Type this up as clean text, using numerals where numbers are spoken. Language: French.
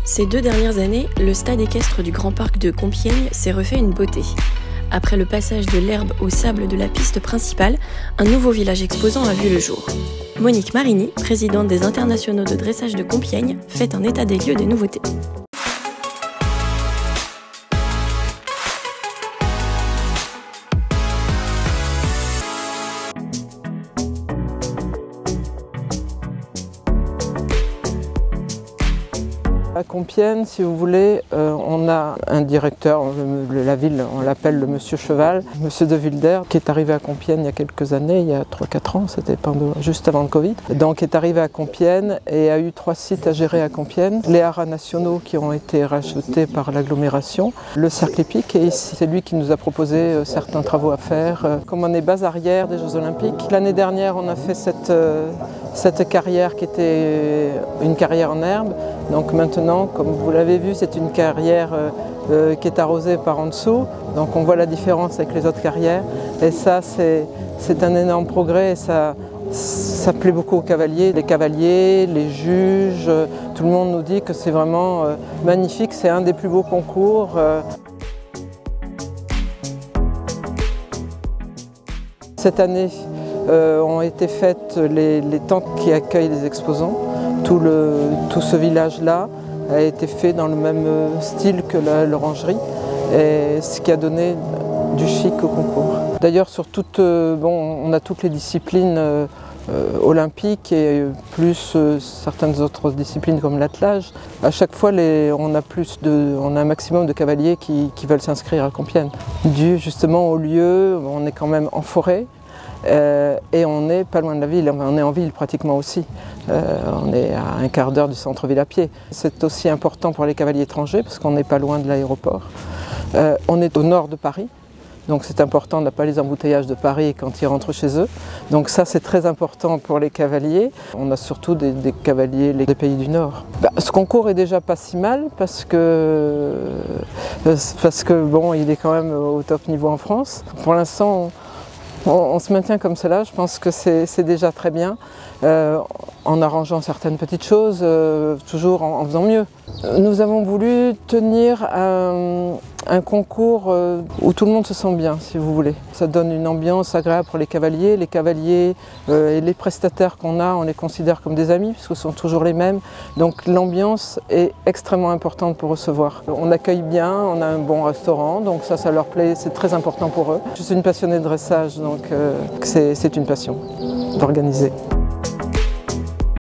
Ces 2 dernières années, le stade équestre du Grand Parc de Compiègne s'est refait une beauté. Après le passage de l'herbe au sable de la piste principale, un nouveau village exposant a vu le jour. Monique Marini, présidente des Internationaux de dressage de Compiègne, fait un état des lieux des nouveautés. À Compiègne, si vous voulez, on a un directeur, la ville, on l'appelle le Monsieur Cheval, Monsieur de Wilder, qui est arrivé à Compiègne il y a quelques années, il y a 3-4 ans, c'était juste avant le Covid. Donc est arrivé à Compiègne et a eu 3 sites à gérer à Compiègne. Les haras nationaux qui ont été rachetés par l'agglomération, le cercle hippique, et c'est lui qui nous a proposé certains travaux à faire. Comme on est base arrière des Jeux Olympiques, l'année dernière on a fait cette carrière qui était une carrière en herbe. Donc maintenant, comme vous l'avez vu, c'est une carrière qui est arrosée par en dessous. Donc on voit la différence avec les autres carrières. Et ça, c'est un énorme progrès. Et ça plaît beaucoup aux cavaliers. Les cavaliers, les juges, tout le monde nous dit que c'est vraiment magnifique. C'est un des plus beaux concours. Cette année ont été faites les tentes qui accueillent les exposants. Tout ce village-là a été fait dans le même style que l'orangerie, et ce qui a donné du chic au concours. D'ailleurs, on a toutes les disciplines olympiques et plus certaines autres disciplines comme l'attelage. À chaque fois, on a un maximum de cavaliers qui veulent s'inscrire à Compiègne. Dû justement au lieu, on est quand même en forêt. Et on n'est pas loin de la ville, on est en ville pratiquement aussi. On est à un quart d'heure du centre-ville à pied. C'est aussi important pour les cavaliers étrangers parce qu'on n'est pas loin de l'aéroport. On est au nord de Paris, donc c'est important, on n'a pas les embouteillages de Paris quand ils rentrent chez eux. Donc ça c'est très important pour les cavaliers. On a surtout des cavaliers des pays du Nord. Ce concours est déjà pas si mal parce que bon, il est quand même au top niveau en France. Pour l'instant, on se maintient comme cela, je pense que c'est déjà très bien, en arrangeant certaines petites choses, toujours en faisant mieux. Nous avons voulu tenir un concours où tout le monde se sent bien, si vous voulez. Ça donne une ambiance agréable pour les cavaliers. Les cavaliers et les prestataires qu'on a, on les considère comme des amis, puisque ce sont toujours les mêmes. Donc l'ambiance est extrêmement importante pour recevoir. On accueille bien, on a un bon restaurant, donc ça leur plaît, c'est très important pour eux. Je suis une passionnée de dressage, donc c'est une passion d'organiser.